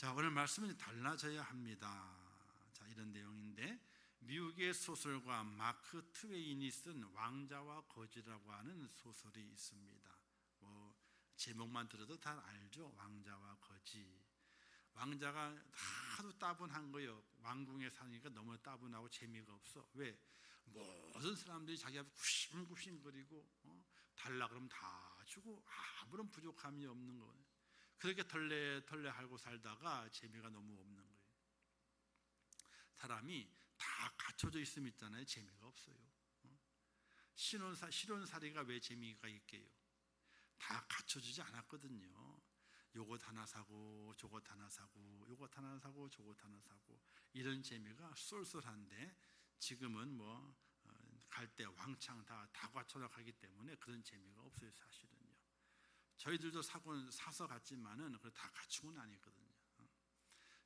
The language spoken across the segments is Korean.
자, 오늘 말씀은 달라져야 합니다. 자, 이런 내용인데, 미국의 소설가 마크 트웨인이 쓴 왕자와 거지라고 하는 소설이 있습니다. 제목만 들어도 다 알죠. 왕자와 거지. 왕자가 하도 따분한 거예요. 왕궁에 사니까 너무 따분하고 재미가 없어. 왜? 모든 사람들이 자기 앞에 굽신굽신거리고 달라 그러면 다 주고 아무런 부족함이 없는 거예요. 그렇게 털레털레 하고 살다가 재미가 너무 없는 거예요. 사람이 다 갖춰져 있으면 있잖아요. 재미가 없어요. 실혼살이가 왜 재미가 있게요? 다 갖춰지지 않았거든요. 요것 하나 사고 저것 하나 사고 요것 하나 사고 저것 하나 사고 이런 재미가 쏠쏠한데, 지금은 갈 때 왕창 다 갖춰져 가기 때문에 그런 재미가 없어요. 사실은요. 저희들도 사서 갔지만은 그걸 다 갖추고는 아니거든요.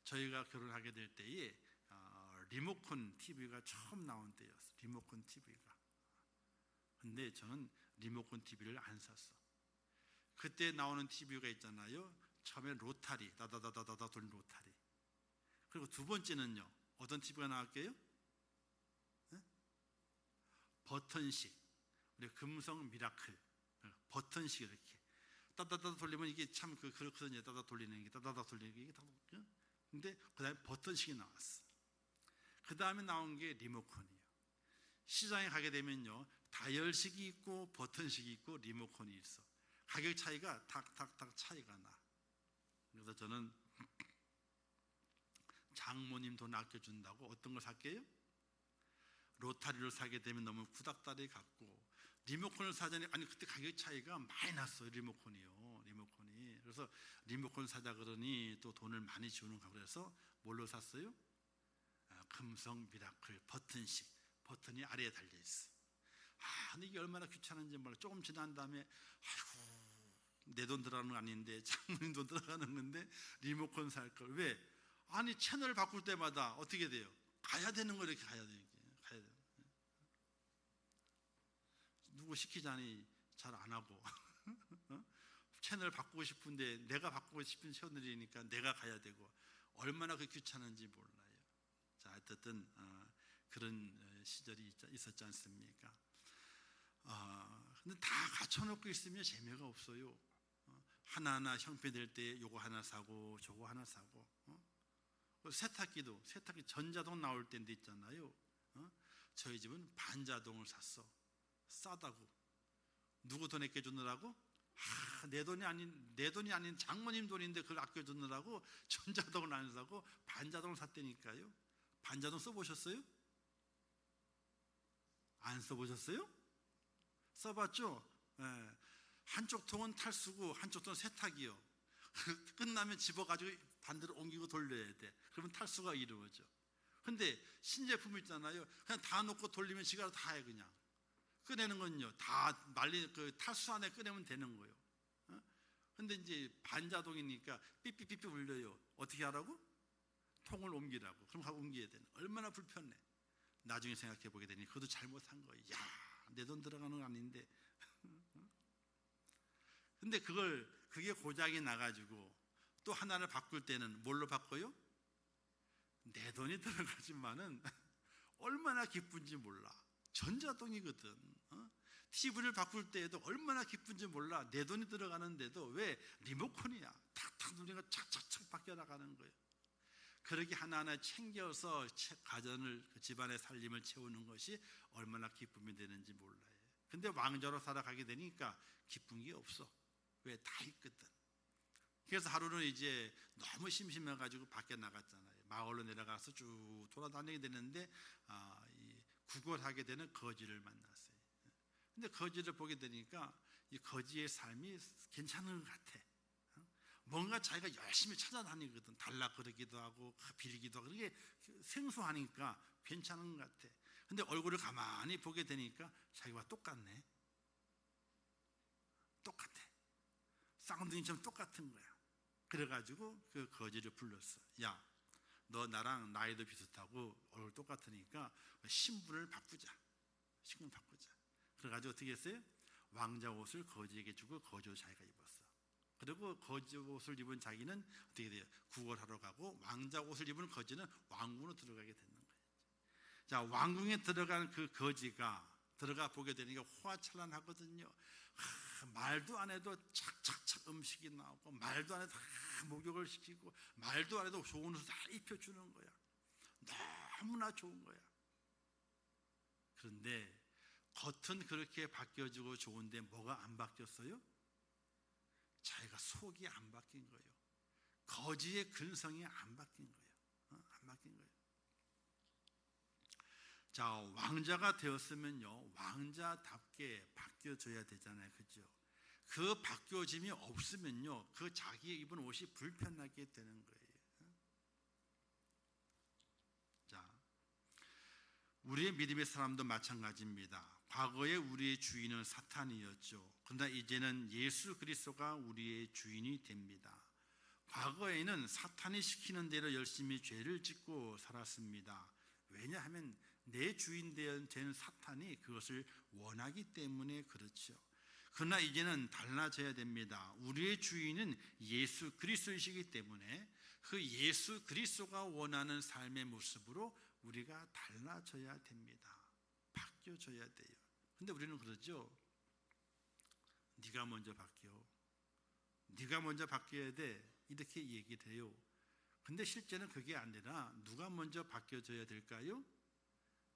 저희가 결혼하게 될 때에 리모컨 TV가 처음 나온 때였어. 리모컨 TV가. 근데 저는 리모컨 TV를 안 샀어. 그때 나오는 TV가 있잖아요. 처음에 로타리, 다다다다다 돌린 로타리. 그리고 두 번째는요, 어떤 TV가 나왔게요? 버튼식. 우리 금성 미라클. 버튼식 이렇게. 따다다다 돌리면 이게 참 그렇거든요. 따다 돌리는 게, 따다다 돌리는 게. 근데 그 다음에 버튼식이 나왔어. 그 다음에 나온 게 리모컨이에요. 시장에 가게 되면요, 다이얼식이 있고 버튼식이 있고 리모컨이 있어. 가격 차이가 탁탁탁 차이가 나. 그래서 저는 장모님 돈 아껴준다고 어떤 걸 살게요? 로타리를 사게 되면 너무 구닥다리 같고, 리모컨을 사자니 아니 그때 가격 차이가 많이 났어요. 리모컨이. 그래서 리모컨 사자 그러니 또 돈을 많이 주는 거. 그래서 뭘로 샀어요? 금성 미라클 버튼식. 버튼이 아래에 달려 있어. 근데 이게 얼마나 귀찮은지 몰라. 조금 지난 다음에 내 돈 들어가는 거 아닌데, 장모님 돈 들어가는 건데 리모컨 살 걸. 왜? 아니 채널 바꿀 때마다 어떻게 돼요? 가야 되는 거. 이렇게 가야 돼요. 누구 시키자니 잘 안 하고 채널 바꾸고 싶은데 내가 바꾸고 싶은 채널이니까 내가 가야 되고, 얼마나 그 귀찮은지 몰라요. 자, 어쨌든 그런 시절이 있었지 않습니까? 근데 다 갖춰놓고 있으면 재미가 없어요. 하나하나 형편될 때 요거 하나 사고 저거 하나 사고. 세탁기 전자동 나올 때인데 있잖아요. 저희 집은 반자동을 샀어. 싸다고. 누구 돈 아껴주느라고? 내 돈이 아닌 장모님 돈인데 그걸 아껴주느라고 전자동을 안 사고 반자동을 샀다니까요. 반자동 써보셨어요? 안 써보셨어요? 써봤죠? 네. 한쪽 통은 탈수고 한쪽 통은 세탁이요. 끝나면 집어가지고 반대로 옮기고 돌려야 돼. 그러면 탈수가 이루어져. 근데 신제품 있잖아요. 그냥 다 놓고 돌리면 지가 다 해. 그냥 꺼내는 건요, 다 말린 탈수 안에 꺼내면 되는 거예요. 근데 이제 반자동이니까 삐삐삐삐 울려요. 어떻게 하라고? 통을 옮기라고. 그럼 가고 옮겨야 되는. 얼마나 불편해. 나중에 생각해 보게 되니 그것도 잘못한 거예요. 내 돈 들어가는 건 아닌데. 근데 그게 고장이 나가지고 또 하나를 바꿀 때는 뭘로 바꿔요? 내 돈이 들어가지만은 얼마나 기쁜지 몰라. 전자동이거든. TV를 바꿀 때에도 얼마나 기쁜지 몰라. 내 돈이 들어가는데도 왜 리모컨이야. 탁탁 누르니까 착착착 바뀌어 나가는 거예요. 그렇게 하나하나 챙겨서 가정을, 집안의 살림을 채우는 것이 얼마나 기쁨이 되는지 몰라요. 근데 왕자로 살아가게 되니까 기쁜 게 없어. 왜? 다 있거든. 그래서 하루는 이제 너무 심심해가지고 밖에 나갔잖아요. 마을로 내려가서 쭉 돌아다니게 되는데 구걸하게 되는 거지를 만났어요. 근데 거지를 보게 되니까 이 거지의 삶이 괜찮은 것 같아. 뭔가 자기가 열심히 찾아다니거든. 달라 그러기도 하고 빌기도 하고. 그게 생소하니까 괜찮은 것 같아. 근데 얼굴을 가만히 보게 되니까 자기와 똑같네. 똑같아. 쌍둥이처럼 똑같은 거야. 그래가지고 그 거지를 불렀어. 야, 너 나랑 나이도 비슷하고 얼굴 똑같으니까 신분을 바꾸자. 그래가지고 어떻게 했어요? 왕자 옷을 거지에게 주고 거지 옷 자기가 입었어. 그리고 거지 옷을 입은 자기는 어떻게 돼요? 구걸하러 가고 왕자 옷을 입은 거지는 왕궁으로 들어가게 되는 거예요. 자, 왕궁에 들어간 그 거지가 들어가 보게 되니까 호화찬란하거든요. 말도 안 해도 착착착 음식이 나오고, 말도 안 해도 다 목욕을 시키고, 말도 안 해도 좋은 옷을 다 입혀주는 거야. 너무나 좋은 거야. 그런데 겉은 그렇게 바뀌어지고 좋은데 뭐가 안 바뀌었어요? 자기가 속이 안 바뀐 거예요. 거지의 근성이 안 바뀐 거예요. 안 바뀐 거예요. 자, 왕자가 되었으면요, 왕자답게 바뀌어져야 되잖아요. 그죠? 그 바뀌어짐이 없으면요, 그 자기 입은 옷이 불편하게 되는 거예요. 자, 우리의 믿음의 사람도 마찬가지입니다. 과거에 우리의 주인은 사탄이었죠. 그러나 이제는 예수 그리스도가 우리의 주인이 됩니다. 과거에는 사탄이 시키는 대로 열심히 죄를 짓고 살았습니다. 왜냐하면 내 주인 된 사탄이 그것을 원하기 때문에 그렇죠. 그러나 이제는 달라져야 됩니다. 우리의 주인은 예수 그리스도이시기 때문에 그 예수 그리스도가 원하는 삶의 모습으로 우리가 달라져야 됩니다. 바뀌어져야 돼요. 근데 우리는 그러죠. 네가 먼저 바뀌어. 네가 먼저 바뀌어야 돼. 이렇게 얘기를 해요. 근데 실제는 그게 아니라 누가 먼저 바뀌어져야 될까요?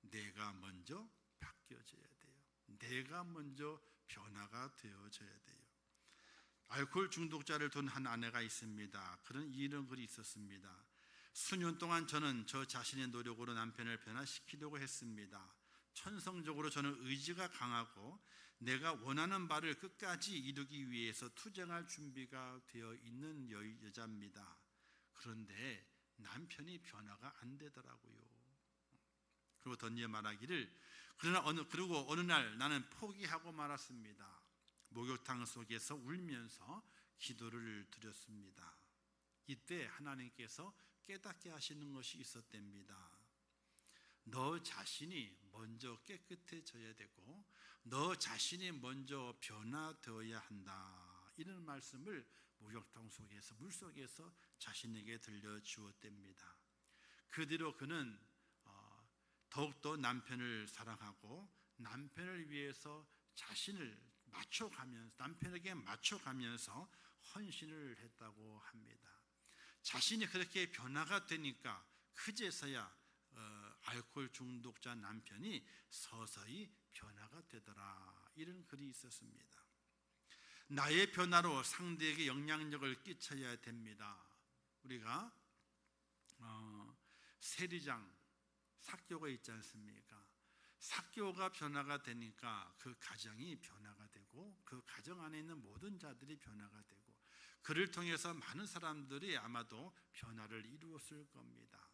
내가 먼저 바뀌어져야 돼요. 내가 먼저 변화가 되어져야 돼요. 알코올 중독자를 둔 한 아내가 있습니다. 이런 글이 있었습니다. 수년 동안 저는 저 자신의 노력으로 남편을 변화시키려고 했습니다. 천성적으로 저는 의지가 강하고 내가 원하는 바를 끝까지 이루기 위해서 투쟁할 준비가 되어 있는 여자입니다. 그런데 남편이 변화가 안 되더라고요. 그리고 던져 말하기를, 그리고 어느 날 나는 포기하고 말았습니다. 목욕탕 속에서 울면서 기도를 드렸습니다. 이때 하나님께서 깨닫게 하시는 것이 있었답니다. 너 자신이 먼저 깨끗해져야 되고 너 자신이 먼저 변화되어야 한다. 이런 말씀을 목욕탕 속에서, 물속에서 자신에게 들려주었답니다. 그 뒤로 그는 더욱더 남편을 사랑하고 남편을 위해서 자신을 남편에게 맞춰가면서 헌신을 했다고 합니다. 자신이 그렇게 변화가 되니까 그제서야 알코올 중독자 남편이 서서히 변화가 되더라. 이런 글이 있었습니다. 나의 변화로 상대에게 영향력을 끼쳐야 됩니다. 우리가 세리장 삭교가 있지 않습니까? 삭교가 변화가 되니까 그 가정이 변화가 되고 그 가정 안에 있는 모든 자들이 변화가 되고 그를 통해서 많은 사람들이 아마도 변화를 이루었을 겁니다.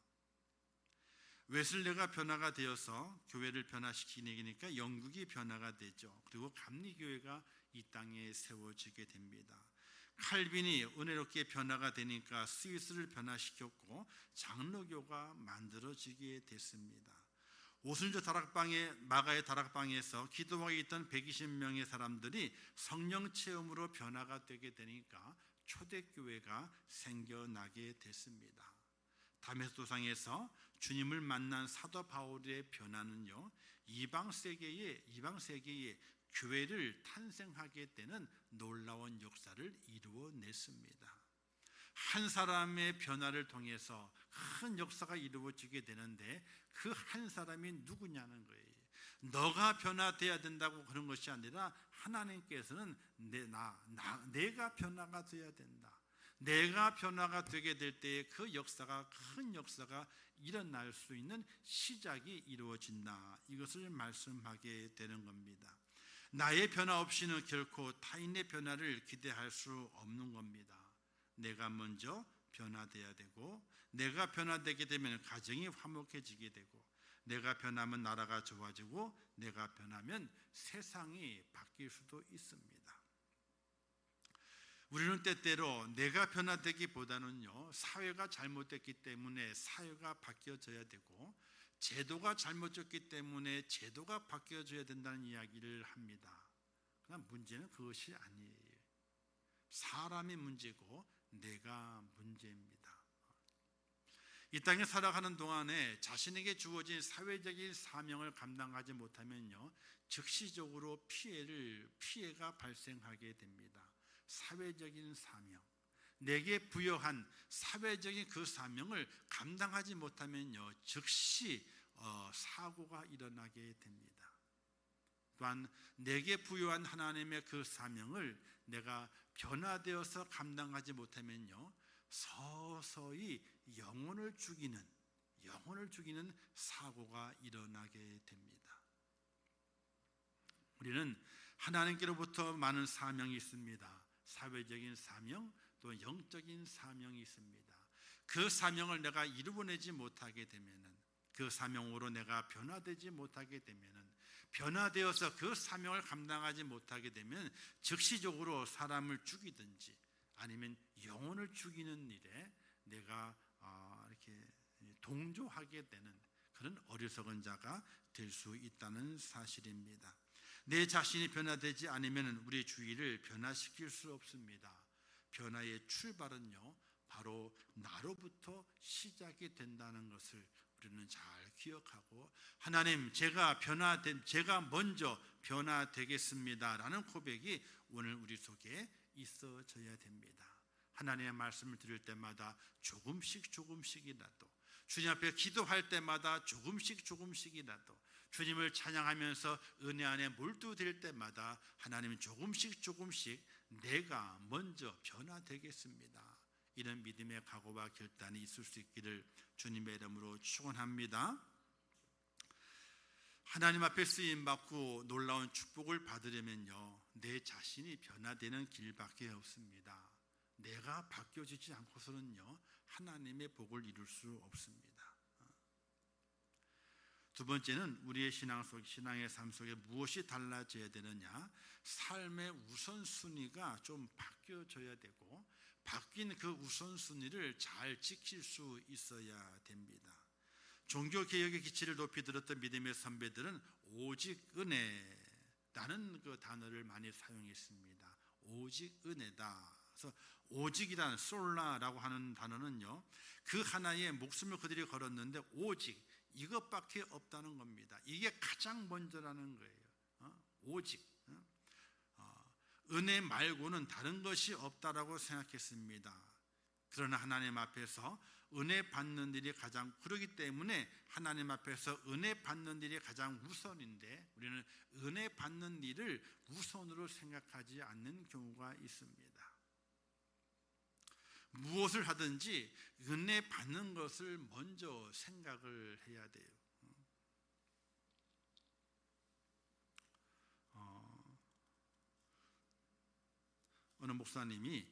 웨슬레가 변화가 되어서 교회를 변화시키니까 영국이 변화가 되죠. 그리고 감리교회가 이 땅에 세워지게 됩니다. 칼빈이 은혜롭게 변화가 되니까 스위스를 변화시켰고 장로교가 만들어지게 됐습니다. 오순절 마가의 다락방에서 기도하고 있던 120명의 사람들이 성령 체험으로 변화가 되게 되니까 초대교회가 생겨나게 됐습니다. 다메섹 도상에서 주님을 만난 사도 바울의 변화는요, 이방 세계에 교회를 탄생하게 되는 놀라운 역사를 이루어냈습니다. 한 사람의 변화를 통해서 큰 역사가 이루어지게 되는데 그 한 사람이 누구냐는 거예요. 너가 변화돼야 된다고 그런 것이 아니라 하나님께서는 내가 변화가 돼야 된다. 내가 변화가 되게 될 때에 그 역사가, 큰 역사가 일어날 수 있는 시작이 이루어진다. 이것을 말씀하게 되는 겁니다. 나의 변화 없이는 결코 타인의 변화를 기대할 수 없는 겁니다. 내가 먼저 변화돼야 되고, 내가 변화되게 되면 가정이 화목해지게 되고, 내가 변하면 나라가 좋아지고, 내가 변하면 세상이 바뀔 수도 있습니다. 우리는 때때로 내가 변화되기보다는요, 사회가 잘못됐기 때문에 사회가 바뀌어져야 되고, 제도가 잘못됐기 때문에 제도가 바뀌어져야 된다는 이야기를 합니다. 그러나 문제는 그것이 아니에요. 사람이 문제고 내가 문제입니다. 이 땅에 살아가는 동안에 자신에게 주어진 사회적인 사명을 감당하지 못하면요, 즉시적으로 피해가 발생하게 됩니다. 사회적인 사명, 내게 부여한 사회적인 그 사명을 감당하지 못하면요, 즉시 사고가 일어나게 됩니다. 또한 내게 부여한 하나님의 그 사명을 내가 변화되어서 감당하지 못하면요, 서서히 영혼을 죽이는 사고가 일어나게 됩니다. 우리는 하나님께로부터 많은 사명이 있습니다. 사회적인 사명, 또 영적인 사명이 있습니다. 그 사명을 내가 이루어내지 못하게 되면은, 그 사명으로 내가 변화되지 못하게 되면은, 변화되어서 그 사명을 감당하지 못하게 되면 즉시적으로 사람을 죽이든지 아니면 영혼을 죽이는 일에 내가 이렇게 동조하게 되는 그런 어리석은 자가 될 수 있다는 사실입니다. 내 자신이 변화되지 않으면 우리 주위를 변화시킬 수 없습니다. 변화의 출발은요, 바로 나로부터 시작이 된다는 것을 우리는 잘 기억하고, 하나님, 제가 먼저 변화되겠습니다라는 고백이 오늘 우리 속에 있어져야 됩니다. 하나님의 말씀을 들을 때마다 조금씩이라도, 주님 앞에 기도할 때마다 조금씩이라도, 주님을 찬양하면서 은혜 안에 몰두될 때마다 하나님 조금씩 내가 먼저 변화되겠습니다, 이런 믿음의 각오와 결단이 있을 수 있기를 주님의 이름으로 축원합니다. 하나님 앞에 쓰임받고 놀라운 축복을 받으려면요, 내 자신이 변화되는 길밖에 없습니다. 내가 바뀌어지지 않고서는요, 하나님의 복을 이룰 수 없습니다. 두 번째는 우리의 신앙의 삶 속에 무엇이 달라져야 되느냐, 삶의 우선순위가 좀 바뀌어져야 되고, 바뀐 그 우선순위를 잘 지킬 수 있어야 됩니다. 종교개혁의 기치를 높이 들었던 믿음의 선배들은 오직 은혜라는 그 단어를 많이 사용했습니다. 오직 은혜다. 그래서 오직이란 솔라라고 하는 단어는요, 그 하나에 목숨을 그들이 걸었는데 오직 이것밖에 없다는 겁니다. 이게 가장 먼저라는 거예요. 오직 은혜 말고는 다른 것이 없다라고 생각했습니다. 그러나 하나님 앞에서 은혜 받는 일이 그렇기 때문에 하나님 앞에서 은혜 받는 일이 가장 우선인데, 우리는 은혜 받는 일을 우선으로 생각하지 않는 경우가 있습니다. 무엇을 하든지 은혜 받는 것을 먼저 생각을 해야 돼요. 어느 목사님이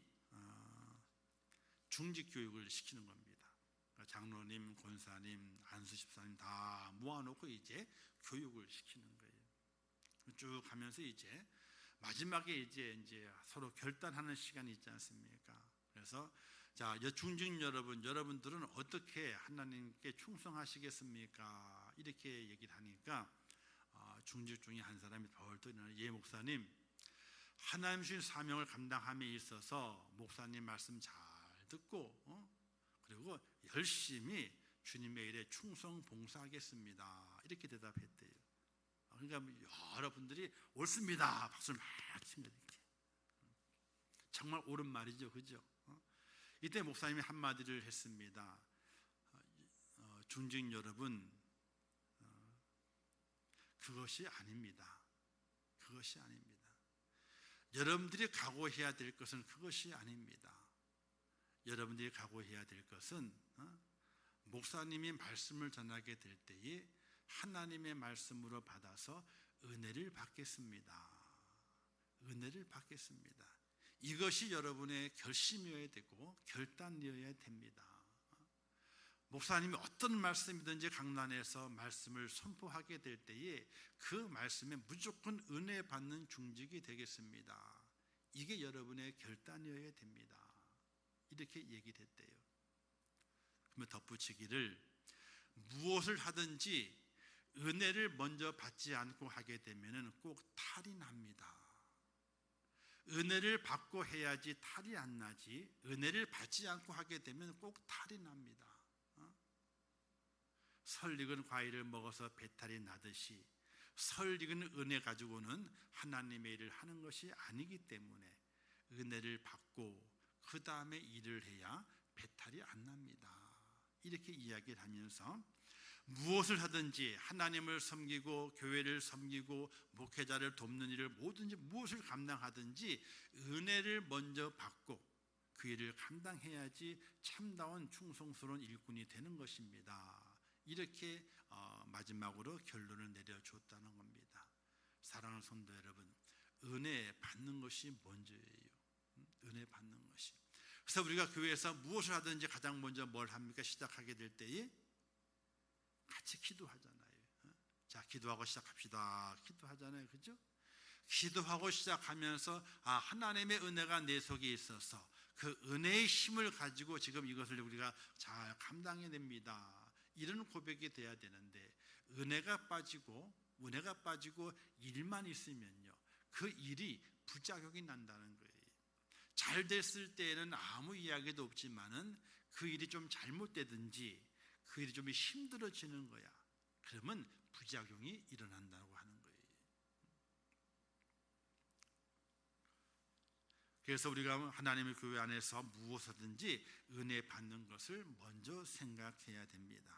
중직 교육을 시키는 겁니다. 장로님, 권사님, 안수집사님 다 모아놓고 이제 교육을 시키는 거예요. 쭉 가면서 이제 마지막에 이제 서로 결단하는 시간이 있지 않습니까? 그래서 자, 중직 여러분들은 어떻게 하나님께 충성하시겠습니까? 이렇게 얘기를 하니까 중직 중에 한 사람이 벌떡 일어나, 예 목사님, 하나님 주신 사명을 감당함에 있어서 목사님 말씀 잘 듣고 그리고 열심히 주님의 일에 충성 봉사하겠습니다, 이렇게 대답했대요. 그러니까 여러분들이 옳습니다 박수를 막 칩니다. 정말 옳은 말이죠, 그죠? 이때 목사님이 한마디를 했습니다. 중직 여러분, 그것이 아닙니다. 여러분들이 각오해야 될 것은 그것이 아닙니다. 여러분들이 각오해야 될 것은 목사님이 말씀을 전하게 될 때에 하나님의 말씀으로 받아서 은혜를 받겠습니다. 이것이 여러분의 결심이어야 되고 결단이어야 됩니다. 목사님이 어떤 말씀이든지 강단에서 말씀을 선포하게 될 때에 그 말씀에 무조건 은혜 받는 중직이 되겠습니다. 이게 여러분의 결단이어야 됩니다. 이렇게 얘기를 했대요. 그러면 덧붙이기를, 무엇을 하든지 은혜를 먼저 받지 않고 하게 되면 꼭 탈이 납니다. 은혜를 받고 해야지 탈이 안 나지, 은혜를 받지 않고 하게 되면 꼭 탈이 납니다. 설익은 과일을 먹어서 배탈이 나듯이 설익은 은혜 가지고는 하나님의 일을 하는 것이 아니기 때문에 은혜를 받고 그 다음에 일을 해야 배탈이 안 납니다. 이렇게 이야기를 하면서 무엇을 하든지 하나님을 섬기고 교회를 섬기고 목회자를 돕는 일을 뭐든지 무엇을 감당하든지 은혜를 먼저 받고 그 일을 감당해야지 참다운 충성스러운 일꾼이 되는 것입니다. 이렇게 마지막으로 결론을 내려줬다는 겁니다. 사랑하는 성도 여러분, 은혜 받는 것이 먼저예요. 은혜 받는 것이. 그래서 우리가 교회에서 무엇을 하든지 가장 먼저 뭘 합니까? 시작하게 될 때에 같이 기도하잖아요. 자, 기도하고 시작합시다. 기도하잖아요. 그죠? 기도하고 시작하면서 하나님의 은혜가 내 속에 있어서 그 은혜의 힘을 가지고 지금 이것을 우리가 잘 감당해냅니다. 이런 고백이 돼야 되는데 은혜가 빠지고 일만 있으면요, 그 일이 부작용이 난다는 거예요. 잘 됐을 때에는 아무 이야기도 없지만은 그 일이 좀 잘못되든지 그 일이 좀 힘들어지는 거야. 그러면 부작용이 일어난다고 하는 거예요. 그래서 우리가 하나님의 교회 안에서 무엇이든지 은혜 받는 것을 먼저 생각해야 됩니다.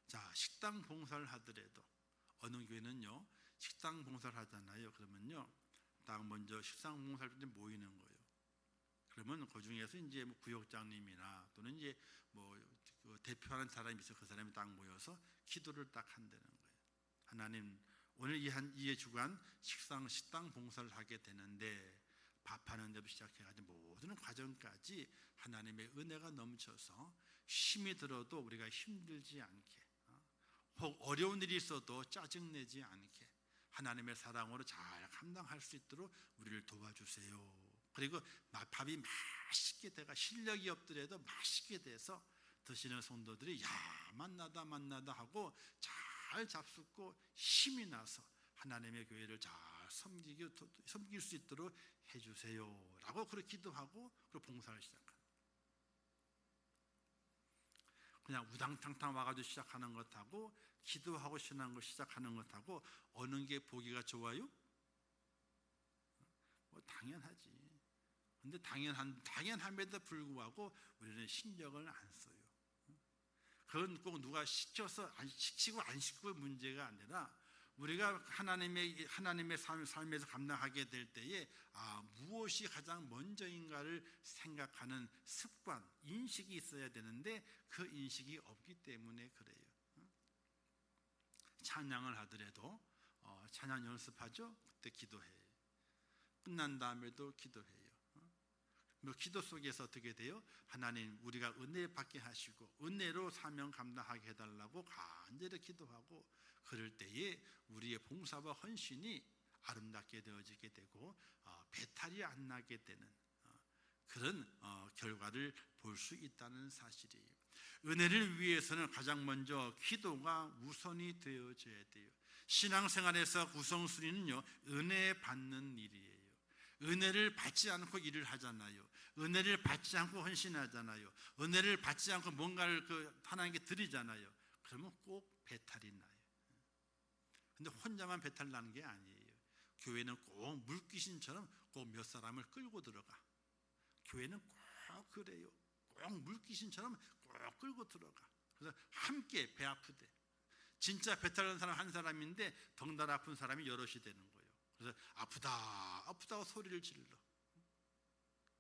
자, 식당 봉사를 하더라도 어느 교회는요 식당 봉사를 하잖아요. 그러면요 딱 먼저 식당 봉사할 때 모이는 거예요. 그러면 그 중에서 이제 뭐 구역장님이나 또는 이제 뭐 대표하는 사람이 있어 그 사람이 딱 모여서 기도를 딱 한다는 거예요. 하나님, 오늘 이 주간 식당 봉사를 하게 되는데 밥하는 데부터 시작해가지고 모든 과정까지 하나님의 은혜가 넘쳐서 힘이 들어도 우리가 힘들지 않게, 혹 어려운 일이 있어도 짜증내지 않게 하나님의 사랑으로 잘 감당할 수 있도록 우리를 도와주세요. 그리고 밥이 맛있게 돼가 실력이 없더라도 맛있게 돼서 드시는 성도들이 만나다 하고 잘 잡숫고 힘이 나서 하나님의 교회를 잘 섬길 수 있도록 해주세요 라고 그렇게 기도하고 그리고 봉사를 시작합니다. 그냥 우당탕탕 와가지고 시작하는 것하고 기도하고 신앙 걸 시작하는 것하고 어느 게 보기가 좋아요? 뭐 당연하지. 근데 당연함에도 불구하고 우리는 신경을 안 써요. 그건 꼭 누가 시키고 안 시키고의 문제가 아니라 우리가 하나님의 삶에서 감당하게 될 때에 무엇이 가장 먼저인가를 생각하는 습관, 인식이 있어야 되는데 그 인식이 없기 때문에 그래요. 찬양을 하더라도 찬양 연습하죠. 그때 기도해요. 끝난 다음에도 기도해요. 기도 속에서 어떻게 돼요? 하나님, 우리가 은혜 받게 하시고 은혜로 사명 감당하게 해달라고 간절히 기도하고 그럴 때에 우리의 봉사와 헌신이 아름답게 되어지게 되고 배탈이 안 나게 되는 그런 결과를 볼 수 있다는 사실이에요. 은혜를 위해서는 가장 먼저 기도가 우선이 되어져야 돼요. 신앙생활에서 우선순위는요, 은혜 받는 일이에요. 은혜를 받지 않고 일을 하잖아요. 은혜를 받지 않고 헌신하잖아요. 은혜를 받지 않고 뭔가를 하나님께 드리잖아요. 그러면 꼭 배탈이 나요. 근데 혼자만 배탈 나는 게 아니에요. 교회는 꼭 물귀신처럼 꼭 몇 사람을 끌고 들어가. 교회는 꼭 그래요. 꼭 물귀신처럼 꼭 끌고 들어가. 그래서 함께 배 아프대. 진짜 배탈 난 사람 한 사람인데 덩달아 아픈 사람이 여럿이 되는 거예요. 그래서 아프다고 소리를 질러.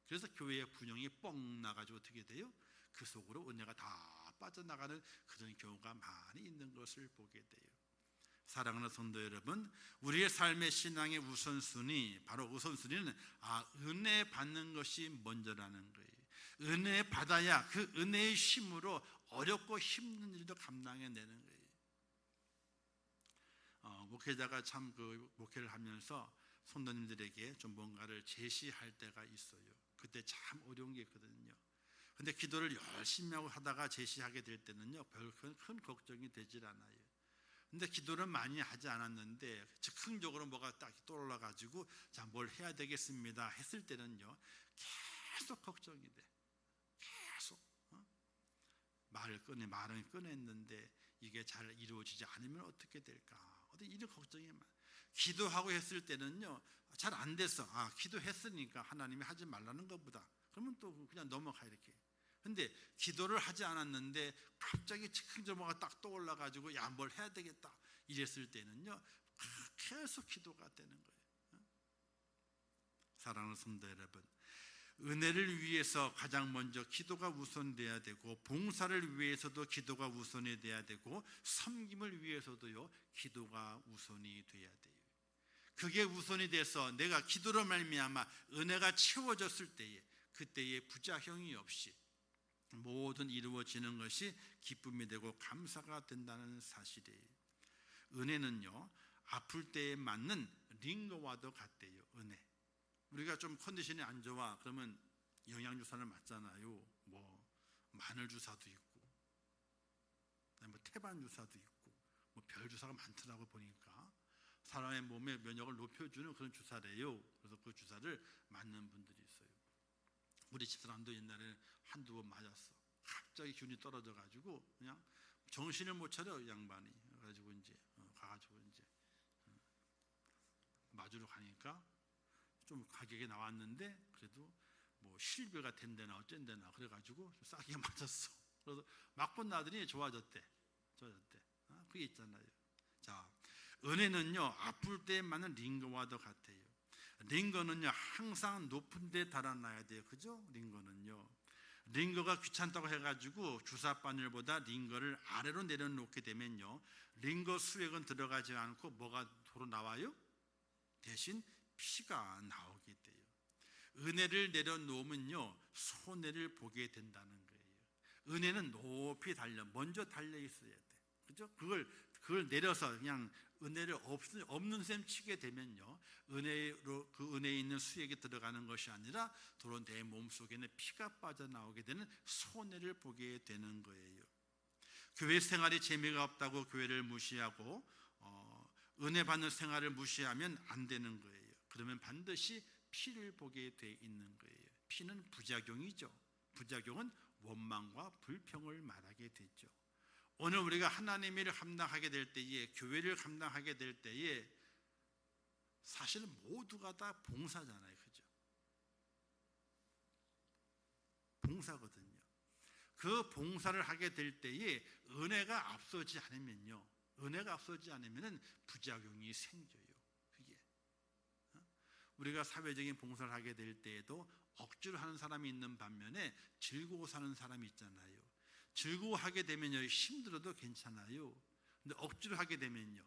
그래서 교회의 분영이 뻥 나가지고 어떻게 돼요? 그 속으로 은혜가 다 빠져나가는 그런 경우가 많이 있는 것을 보게 돼요. 사랑하는 성도 여러분, 우리의 삶의 신앙의 우선순위, 바로 우선순위는 은혜 받는 것이 먼저라는 거예요. 은혜 받아야 그 은혜의 힘으로 어렵고 힘든 일도 감당해내는 거예요. 목회자가 참 목회를 하면서 성도님들에게 좀 뭔가를 제시할 때가 있어요. 그때 참 어려운 게 있거든요. 근데 기도를 열심히 하다가 제시하게 될 때는요, 별 큰 걱정이 되질 않아요. 근데 기도를 많이 하지 않았는데 즉흥적으로 뭐가 딱 떠올라가지고 자, 뭘 해야 되겠습니다 했을 때는요, 계속 걱정이 돼. 계속 말은 꺼냈는데 이게 잘 이루어지지 않으면 어떻게 될까? 이런 걱정이 많아. 기도하고 했을 때는요, 잘 안 됐어. 기도했으니까 하나님이 하지 말라는 것보다 그러면 또 그냥 넘어가 이렇게. 근데 기도를 하지 않았는데 갑자기 즉흥적으로 딱 떠올라가지고 야, 뭘 해야 되겠다 이랬을 때는요, 계속 기도가 되는 거예요. 사랑하는 성도 여러분, 은혜를 위해서 가장 먼저 기도가 우선돼야 되고, 봉사를 위해서도 기도가 우선이 돼야 되고, 섬김을 위해서도요 기도가 우선이 돼야 돼요. 그게 우선이 돼서 내가 기도로 말미암아 은혜가 채워졌을 때에, 그때에 부작용이 없이 모든 이루어지는 것이 기쁨이 되고 감사가 된다는 사실이에요. 은혜는요, 아플 때에 맞는 링거와도 같대요. 은혜. 우리가 좀 컨디션이 안 좋아 그러면 영양주사를 맞잖아요. 뭐 마늘 주사도 있고, 뭐 태반 주사도 있고, 뭐 별 주사가 많더라고 보니까. 사람의 몸의 면역을 높여주는 그런 주사래요. 그래서 그 주사를 맞는 분들이 있어요. 우리 집사람도 옛날에 한두 번 맞았어. 갑자기 기운이 떨어져가지고 그냥 정신을 못 차려 양반이. 그래가지고 이제 가가지고 이제 맞으러 가니까 좀 가격이 나왔는데 그래도 뭐 실비가 된대나 어쩐대나 그래가지고 좀 싸게 맞았어. 그래서 맞고 나더니 좋아졌대. 그게 있잖아요. 자, 은혜는요 아플 때만은 링거와도 같아요. 링거는요 항상 높은 데 달아놔야 돼요. 그죠? 링거가 귀찮다고 해가지고 주사바늘보다 링거를 아래로 내려놓게 되면요, 링거 수액은 들어가지 않고 뭐가 도로 나와요? 대신 피가 나오게 돼요. 은혜를 내려놓으면요 손해를 보게 된다는 거예요. 은혜는 높이 먼저 달려 있어야 돼. 그죠? 그걸 내려서 그냥 은혜를 없는 셈 치게 되면요, 은혜로 그 은혜에 있는 수액이 들어가는 것이 아니라 도로 내 몸속에는 피가 빠져나오게 되는 손해를 보게 되는 거예요. 교회 생활이 재미가 없다고 교회를 무시하고 은혜 받는 생활을 무시하면 안 되는 거예요. 그러면 반드시 피를 보게 돼 있는 거예요. 피는 부작용이죠. 부작용은 원망과 불평을 말하게 되죠. 오늘 우리가 하나님의 일을 감당하게 될 때에, 교회를 감당하게 될 때에 사실은 모두가 다 봉사잖아요. 그죠? 봉사거든요. 그 봉사를 하게 될 때에 은혜가 앞서지 않으면요, 부작용이 생겨요. 그게 우리가 사회적인 봉사를 하게 될 때에도 억지로 하는 사람이 있는 반면에 즐거워 사는 사람이 있잖아요. 즐거워하게 되면요 힘들어도 괜찮아요. 근데 억지로 하게 되면요,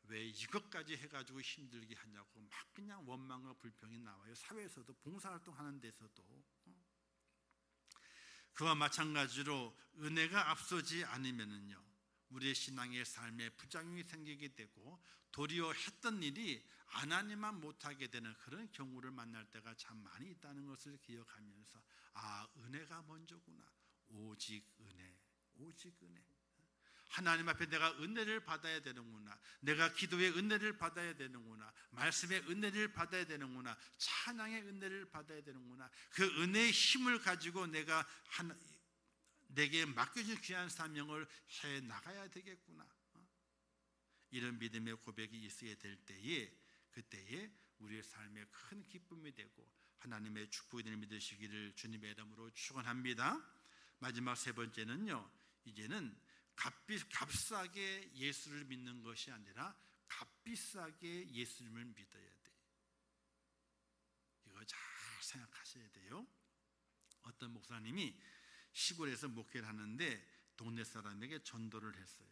왜 이것까지 해가지고 힘들게 하냐고 막 그냥 원망과 불평이 나와요. 사회에서도, 봉사활동하는 데서도. 그와 마찬가지로 은혜가 앞서지 않으면요 우리의 신앙의 삶에 부작용이 생기게 되고, 도리어 했던 일이 하나님만 못하게 되는 그런 경우를 만날 때가 참 많이 있다는 것을 기억하면서, 은혜가 먼저구나. 오직 은혜. 하나님 앞에 내가 은혜를 받아야 되는구나. 내가 기도의 은혜를 받아야 되는구나. 말씀의 은혜를 받아야 되는구나. 찬양의 은혜를 받아야 되는구나. 그 은혜의 힘을 가지고 내게 맡겨진 귀한 사명을 해 나가야 되겠구나. 이런 믿음의 고백이 있어야 될 때에, 그때에 우리의 삶에 큰 기쁨이 되고 하나님의 축복이 되는 믿으시기를 주님의 이름으로 축원합니다. 마지막 세 번째는요, 이제는 값싸게 예수를 믿는 것이 아니라 값비싸게 예수님을 믿어야 돼요. 이거 잘 생각하셔야 돼요. 어떤 목사님이 시골에서 목회를 하는데 동네 사람에게 전도를 했어요.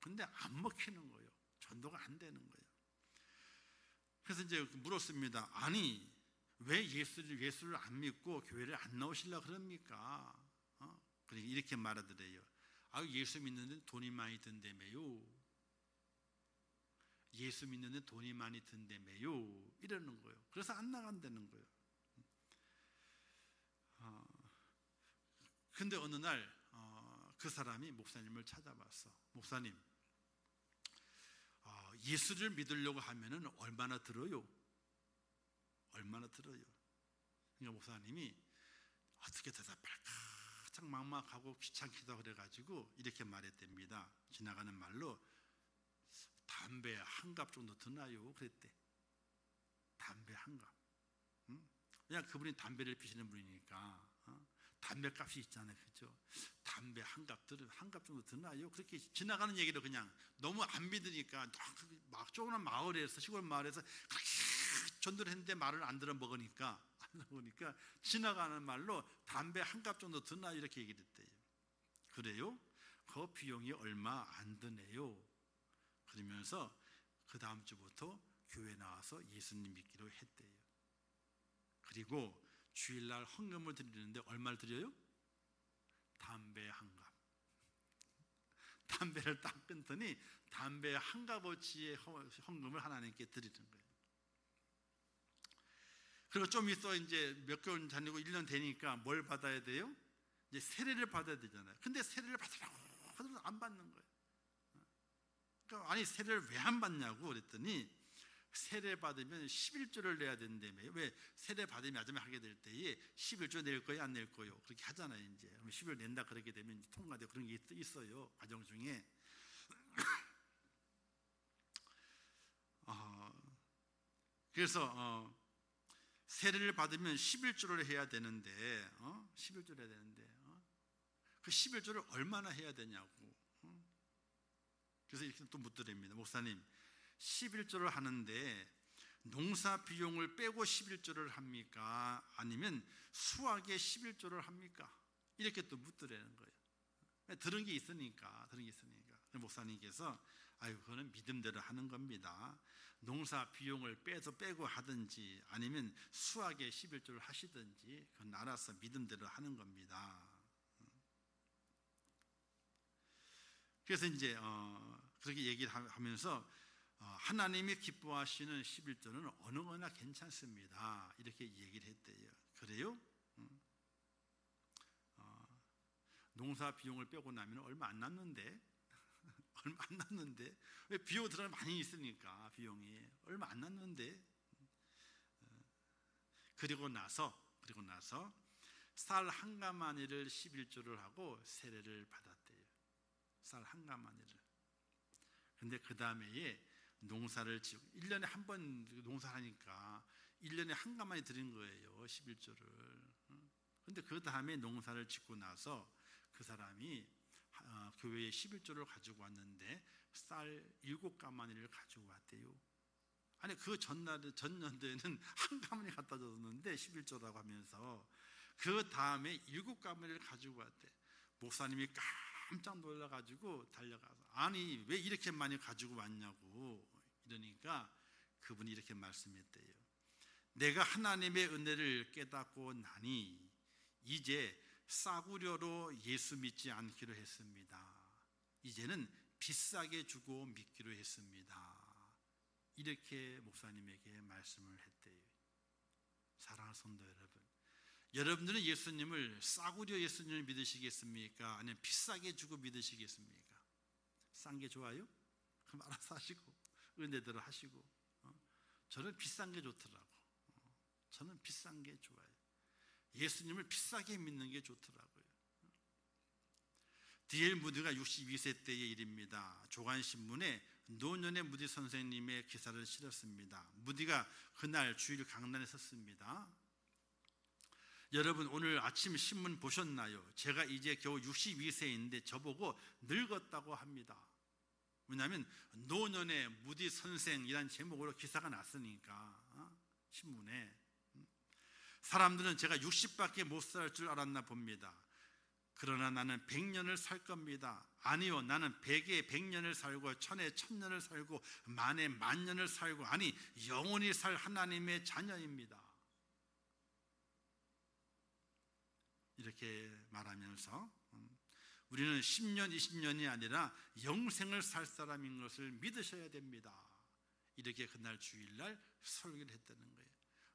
근데 안 먹히는 거예요. 전도가 안 되는 거예요. 그래서 이제 물었습니다. 아니, 왜 예수를 안 믿고 교회를 안 나오시려고 그럽니까? 그러니까 이렇게 말하더래요. 예수 믿는데 돈이 많이 든다며요. 예수 믿는데 돈이 많이 든다며요. 이러는 거예요. 그래서 안 나간다는 거예요. 근데 어느 날 그 사람이 목사님을 찾아봤어. 목사님, 예수를 믿으려고 하면은 얼마나 들어요? 얼마나 들어요? 그러니까 목사님이 어떻게 대답할까 참 막막하고 귀찮기도 그래가지고 이렇게 말했답니다. 지나가는 말로 담배 한 갑 정도 드나요? 그랬대. 담배 한 갑. 응? 그냥 그분이 담배를 피시는 분이니까 담배 값이 있잖아요, 그렇죠? 담배 한 갑 정도 드나요? 그렇게 지나가는 얘기를 그냥 너무 안 믿으니까 막 조그만 마을에서 시골 마을에서 그렇게 전도를 했는데 말을 안 들어 먹으니까 지나가는 말로 담배 한 갑 정도 드나요? 이렇게 얘기를 했대요. 그래요? 그 비용이 얼마 안 드네요. 그러면서 그 다음 주부터 교회 나와서 예수님 믿기로 했대요. 그리고 주일날 헌금을 드리는데 얼마를 드려요? 담배 한 갑. 담배를 딱 끊더니 담배 한 갑어치의 헌금을 하나님께 드리는 거예요. 그리고 좀 있어 이제 몇 개월 다니고 1년 되니까 뭘 받아야 돼요? 이제 세례를 받아야 되잖아요. 근데 세례를 받으라고 하더라도 안 받는 거예요. 그러니까 아니 세례를 왜 안 받냐고 그랬더니 세례 받으면 11조를 내야 된다며요. 왜 세례 받으면 아줌마 하게 될 때에 11조 낼 거예요, 안 낼 거예요? 그렇게 하잖아요. 이제 11조 낸다 그렇게 되면 통과되고 그런 게 있어요. 과정 중에. 그래서 세례를 받으면 11조를 해야 되는데 11조를 해야 되는데 그 11조를 얼마나 해야 되냐고. 그래서 이렇게 또 묻더랍니다. 목사님 11조를 하는데 농사 비용을 빼고 11조를 합니까? 아니면 수학에 11조를 합니까? 이렇게 또 묻더라는 거예요. 들은 게 있으니까. 목사님께서 아유 그거는 믿음대로 하는 겁니다. 농사 비용을 빼고 하든지 아니면 수학에 11조를 하시든지 그건 알아서 믿음대로 하는 겁니다. 그래서 이제 그렇게 얘기를 하면서 하나님이 기뻐하시는 11조는 어느 거나 괜찮습니다. 이렇게 얘기를 했대요. 그래요? 농사 비용을 빼고 나면 얼마 안 남는데 왜 비용 들어가면 많이 있으니까 비용이 얼마 안 남는데 그리고 나서 쌀 한 가마니를 11조를 하고 세례를 받았대요. 쌀 한 가마니를. 근데 그 다음에 농사를 지고 1년에 한 번 농사하니까 1년에 한 가마니 드린 거예요. 11조를. 근데 그 다음에 농사를 짓고 나서 그 사람이 교회에 11조를 가지고 왔는데 쌀 7가마니를 가지고 왔대요. 아니 그 전년도에는 한 가마니 갖다 줬는데 11조라고 하면서 그 다음에 7가마니를 가지고 왔대. 목사님이 깜짝 놀라가지고 달려가서 아니 왜 이렇게 많이 가지고 왔냐고 이러니까 그분이 이렇게 말씀했대요. 내가 하나님의 은혜를 깨닫고 나니 이제 싸구려로 예수 믿지 않기로 했습니다. 이제는 비싸게 주고 믿기로 했습니다. 이렇게 목사님에게 말씀을 했대요. 사랑하는 성도 여러분, 여러분들은 예수님을 싸구려 예수님을 믿으시겠습니까? 아니면 비싸게 주고 믿으시겠습니까? 싼 게 좋아요? 그럼 알아서 하시고 은혜대로 하시고 저는 비싼 게 좋더라고. 저는 비싼 게 좋아요. 예수님을 비싸게 믿는 게 좋더라고요. D.L. 무디가 62세 때의 일입니다. 조간신문에 노년의 무디 선생님의 기사를 실었습니다. 무디가 그날 주일 강단에 섰습니다. 여러분 오늘 아침 신문 보셨나요? 제가 이제 겨우 62세인데 저보고 늙었다고 합니다. 왜냐하면 노년의 무디 선생이란 제목으로 기사가 났으니까 신문에. 사람들은 제가 60밖에 못 살 줄 알았나 봅니다. 그러나 나는 100년을 살 겁니다. 아니요, 나는 100에 100년을 살고 1000에 1000년을 살고 만에 10,000년을 살고 아니 영원히 살 하나님의 자녀입니다. 이렇게 말하면서 우리는 10년, 20년이 아니라 영생을 살 사람인 것을 믿으셔야 됩니다. 이렇게 그날 주일날 설교를 했다는 거예요.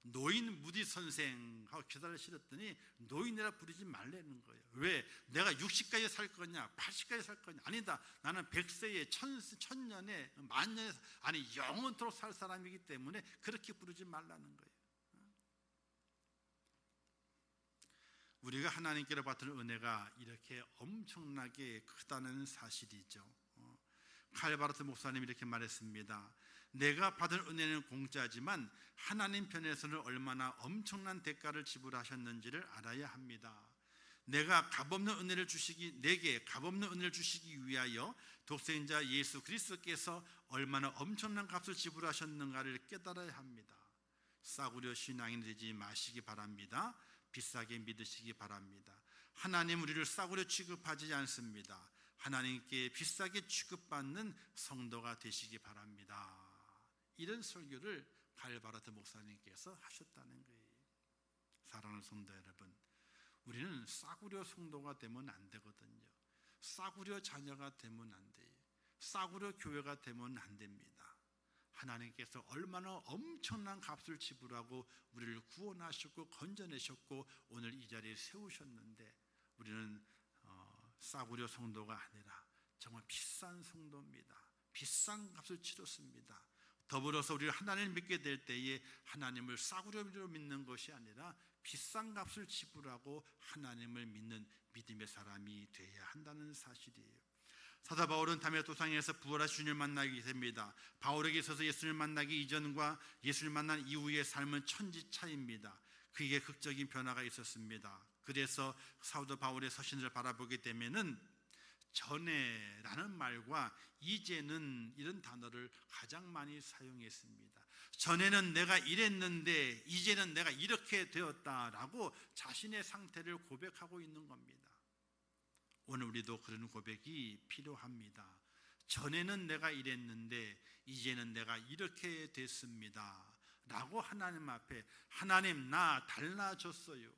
노인 무디 선생하고 기사를 실었더니 노인이라 부르지 말라는 거예요. 왜? 내가 60까지 살 거냐 80까지 살 거냐? 아니다. 나는 100세에 천년에 만년에 아니 영원토록 살 사람이기 때문에 그렇게 부르지 말라는 거예요. 우리가 하나님께로 받은 은혜가 이렇게 엄청나게 크다는 사실이죠. 칼바르트 목사님이 이렇게 말했습니다. 내가 받은 은혜는 공짜지만 하나님 편에서는 얼마나 엄청난 대가를 지불하셨는지를 알아야 합니다. 내게 값없는 은혜를 주시기 위하여 독생자 예수 그리스도께서 얼마나 엄청난 값을 지불하셨는가를 깨달아야 합니다. 싸구려 신앙이 되지 마시기 바랍니다. 비싸게 믿으시기 바랍니다. 하나님 우리를 싸구려 취급하지 않습니다. 하나님께 비싸게 취급받는 성도가 되시기 바랍니다. 이런 설교를 칼바르트 목사님께서 하셨다는 거예요. 사랑하는 성도 여러분, 우리는 싸구려 성도가 되면 안 되거든요. 싸구려 자녀가 되면 안 돼요. 싸구려 교회가 되면 안 됩니다. 하나님께서 얼마나 엄청난 값을 지불하고 우리를 구원하셨고 건져내셨고 오늘 이 자리에 세우셨는데 우리는 싸구려 성도가 아니라 정말 비싼 성도입니다. 비싼 값을 치렀습니다. 더불어서 우리가 하나님을 믿게 될 때에 하나님을 싸구려로 믿는 것이 아니라 비싼 값을 지불하고 하나님을 믿는 믿음의 사람이 되어야 한다는 사실이에요. 사도 바울은 다메토상에서 부활하신 주님을 만나게 됩니다. 바울에게 있어서 예수를 만나기 이전과 예수를 만난 이후의 삶은 천지차이입니다. 그에게 극적인 변화가 있었습니다. 그래서 사도 바울의 서신을 바라보게 되면은 전에라는 말과 이제는 이런 단어를 가장 많이 사용했습니다. 전에는 내가 이랬는데 이제는 내가 이렇게 되었다라고 자신의 상태를 고백하고 있는 겁니다. 오늘 우리도 그런 고백이 필요합니다. 전에는 내가 이랬는데 이제는 내가 이렇게 됐습니다 라고 하나님 앞에 하나님 나 달라졌어요.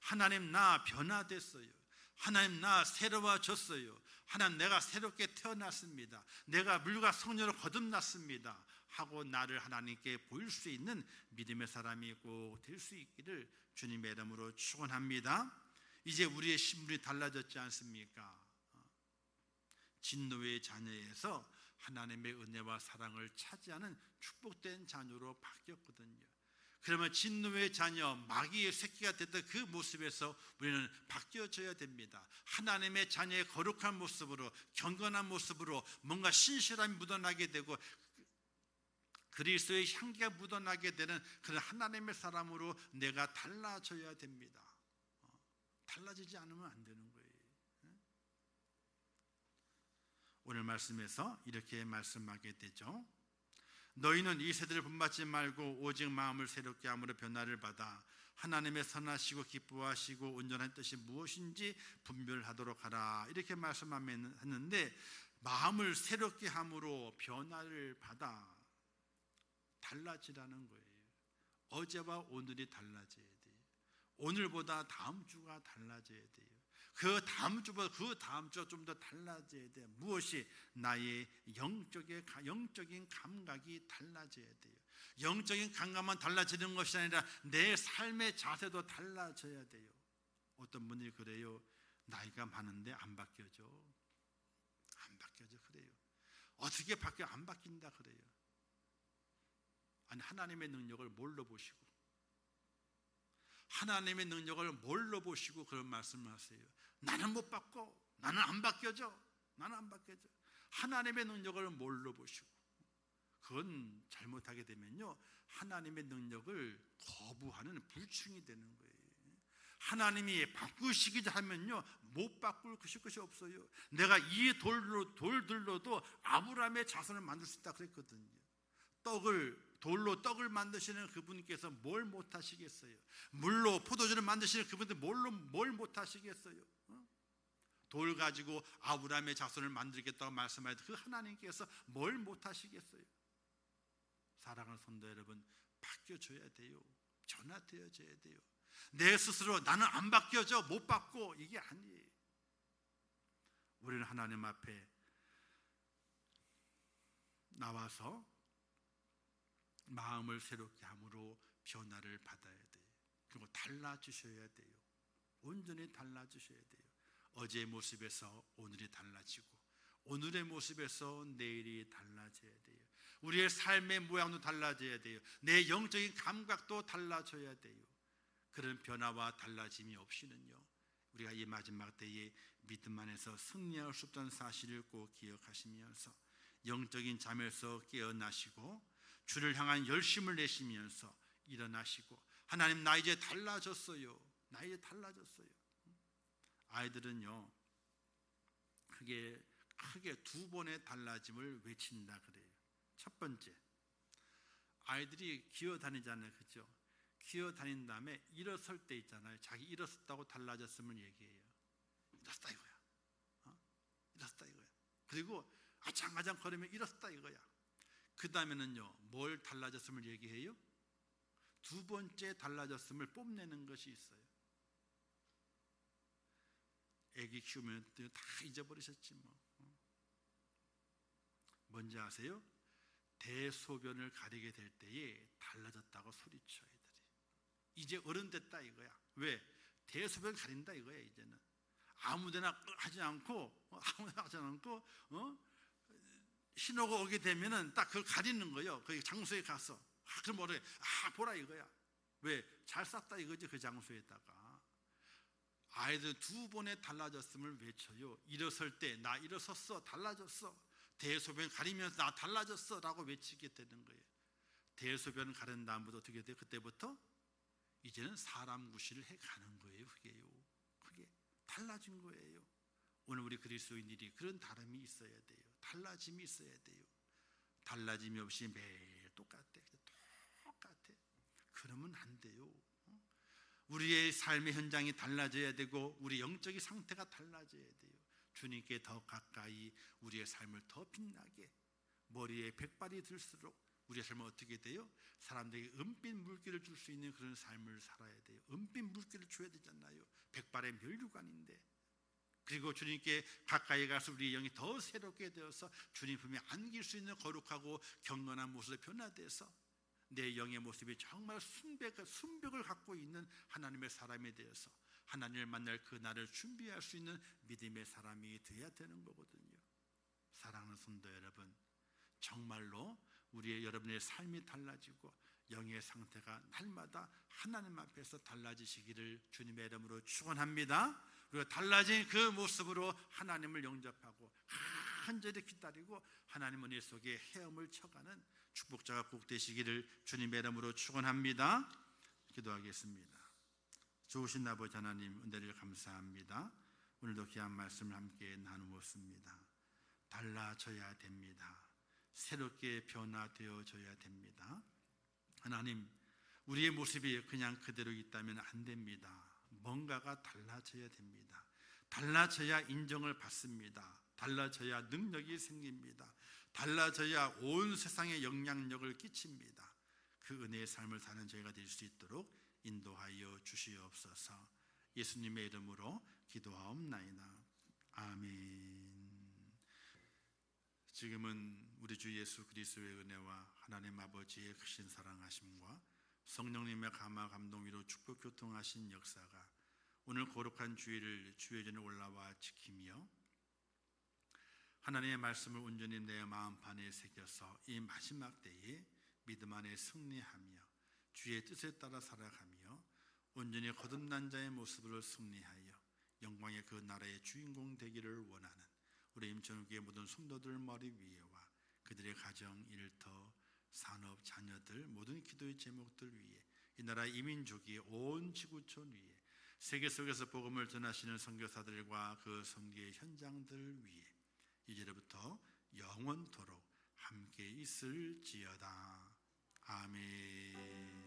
하나님 나 변화됐어요. 하나님 나 새로워졌어요. 하나님 내가 새롭게 태어났습니다. 내가 물과 성령으로 거듭났습니다 하고 나를 하나님께 보일 수 있는 믿음의 사람이 꼭 될 수 있기를 주님의 이름으로 축원합니다. 이제 우리의 신분이 달라졌지 않습니까? 진노의 자녀에서 하나님의 은혜와 사랑을 차지하는 축복된 자녀로 바뀌었거든요. 그러면 진노의 자녀, 마귀의 새끼가 됐던 그 모습에서 우리는 바뀌어져야 됩니다. 하나님의 자녀의 거룩한 모습으로, 경건한 모습으로 뭔가 신실함이 묻어나게 되고 그리스도의 향기가 묻어나게 되는 그런 하나님의 사람으로 내가 달라져야 됩니다. 달라지지 않으면 안 되는 거예요. 오늘 말씀에서 이렇게 말씀하게 되죠. 너희는 이 세대를 본받지 말고 오직 마음을 새롭게 함으로 변화를 받아 하나님의 선하시고 기뻐하시고 온전한 뜻이 무엇인지 분별하도록 하라. 이렇게 말씀하는데 마음을 새롭게 함으로 변화를 받아 달라지라는 거예요. 어제와 오늘이 달라져야 돼요. 오늘보다 다음 주가 달라져야 돼요. 그 다음 주보다 그 다음 주가 좀 더 달라져야 돼요. 무엇이? 나의 영적인 감각이 달라져야 돼요. 영적인 감각만 달라지는 것이 아니라 내 삶의 자세도 달라져야 돼요. 어떤 분이 그래요. 나이가 많은데 안 바뀌어져. 안 바뀌어져 그래요. 어떻게 바뀌어? 안 바뀐다 그래요. 아니 하나님의 능력을 뭘로 보시고 하나님의 능력을 뭘로 보시고 그런 말씀을 하세요? 나는 못 바꿔. 나는 안 바뀌어져. 나는 안 바뀌어져. 하나님의 능력을 뭘로 보시고 그건 잘못하게 되면요 하나님의 능력을 거부하는 불충이 되는 거예요. 하나님이 바꾸시기 하면요 못 바꿀 것이 없어요. 내가 이 돌들로도 아브라함의 자손을 만들 수 있다 그랬거든요. 돌로 떡을 만드시는 그분께서 뭘 못하시겠어요? 물로 포도주를 만드시는 그분들 뭘 못하시겠어요? 돌 가지고 아브라함의 자손을 만들겠다고 말씀하셨 그 하나님께서 뭘 못하시겠어요? 사랑하는 성도 여러분, 바뀌어져야 돼요. 변화되어져야 돼요. 내 스스로 나는 안 바뀌어져 못 바꿔 이게 아니에요. 우리는 하나님 앞에 나와서 마음을 새롭게 함으로 변화를 받아야 돼요. 그리고 달라지셔야 돼요. 온전히 달라지셔야 돼요. 어제의 모습에서 오늘이 달라지고 오늘의 모습에서 내일이 달라져야 돼요. 우리의 삶의 모양도 달라져야 돼요. 내 영적인 감각도 달라져야 돼요. 그런 변화와 달라짐이 없이는요, 우리가 이 마지막 때에 믿음 안에서 승리할 수 없다는 사실을 꼭 기억하시면서 영적인 잠에서 깨어나시고 주를 향한 열심을 내시면서 일어나시고, 하나님 나 이제 달라졌어요. 나 이제 달라졌어요. 아이들은요 크게 두 번의 달라짐을 외친다 그래요. 첫 번째, 아이들이 기어다니잖아요. 그죠? 기어다닌 다음에 일어설 때 있잖아요. 자기 일어섰다고 달라졌으면 얘기해요. 일어섰다 이거야. 일어섰다 이거야. 그리고 아장아장 걸으면 일어섰다 이거야. 그 다음에는요, 뭘 달라졌음을 얘기해요? 두 번째 달라졌음을 뽐내는 것이 있어요. 애기 키우면 다 잊어버리셨지 뭐. 뭔지 아세요? 대소변을 가리게 될 때에 달라졌다고 소리쳐야 돼. 이제 어른 됐다 이거야. 왜? 대소변 가린다 이거야. 이제는 아무데나 하지 않고 신호가 오게 되면은 딱 그걸 가리는 거예요. 그 장소에 가서 그럼 뭐래? 보라 이거야. 왜? 잘 쌌다 이거지. 그 장소에다가 아이들 두 번에 달라졌음을 외쳐요. 일어설 때 나 일어섰어, 달라졌어. 대소변 가리면서 나 달라졌어 라고 외치게 되는 거예요. 대소변 가른 다음부터 어떻게 돼요? 그때부터 이제는 사람 구실을 해가는 거예요. 그게 달라진 거예요. 오늘 우리 그리스도인들이 그런 다름이 있어야 돼요. 달라짐이 있어야 돼요. 달라짐이 없이 매일 똑같아. 그러면 안 돼요. 우리의 삶의 현장이 달라져야 되고 우리 영적인 상태가 달라져야 돼요. 주님께 더 가까이 우리의 삶을 더 빛나게, 머리에 백발이 들수록 우리의 삶은 어떻게 돼요? 사람들에게 은빛 물기를 줄 수 있는 그런 삶을 살아야 돼요. 은빛 물기를 줘야 되잖아요. 백발의 면류관인데. 그리고 주님께 가까이 가서 우리의 영이 더 새롭게 되어서 주님 품에 안길 수 있는 거룩하고 경건한 모습으로 변화돼서 내 영의 모습이 정말 순백을 갖고 있는 하나님의 사람이 되어서 하나님을 만날 그 날을 준비할 수 있는 믿음의 사람이 되어야 되는 거거든요. 사랑하는 성도 여러분, 정말로 여러분의 삶이 달라지고 영의 상태가 날마다 하나님 앞에서 달라지시기를 주님의 이름으로 축원합니다. 그리고 달라진 그 모습으로 하나님을 영접하고 간절히 기다리고 하나님 은혜 속에 헤엄을 쳐가는 축복자가 꼭 되시기를 주님의 이름으로 축원합니다. 기도하겠습니다. 좋으신 아버지 하나님, 은혜를 감사합니다. 오늘도 귀한 말씀을 함께 나누었습니다. 달라져야 됩니다. 새롭게 변화되어져야 됩니다. 하나님, 우리의 모습이 그냥 그대로 있다면 안 됩니다. 뭔가가 달라져야 됩니다. 달라져야 인정을 받습니다. 달라져야 능력이 생깁니다. 달라져야 온 세상에 영향력을 끼칩니다. 그 은혜의 삶을 사는 저희가 될 수 있도록 인도하여 주시옵소서. 예수님의 이름으로 기도하옵나이다. 아멘. 지금은 우리 주 예수 그리스도의 은혜와 하나님 아버지의 크신 사랑하심과 성령님의 감화 감동 위로 축복 교통하신 역사가 오늘 거룩한 주일을 주의 전에 올라와 지키며 하나님의 말씀을 온전히 내 마음판에 새겨서 이 마지막 때에 믿음 안에 승리하며 주의 뜻에 따라 살아가며 온전히 거듭난 자의 모습으로 승리하여 영광의 그 나라의 주인공 되기를 원하는 우리 임천국의 모든 성도들 머리 위에와 그들의 가정, 일터, 산업, 자녀들 모든 기도의 제목들 위에 이 나라 이민족이 온 지구촌 위에 세계 속에서 복음을 전하시는 선교사들과 그 선교의 현장들 위에 이제부터 영원토록 함께 있을지어다. 아멘.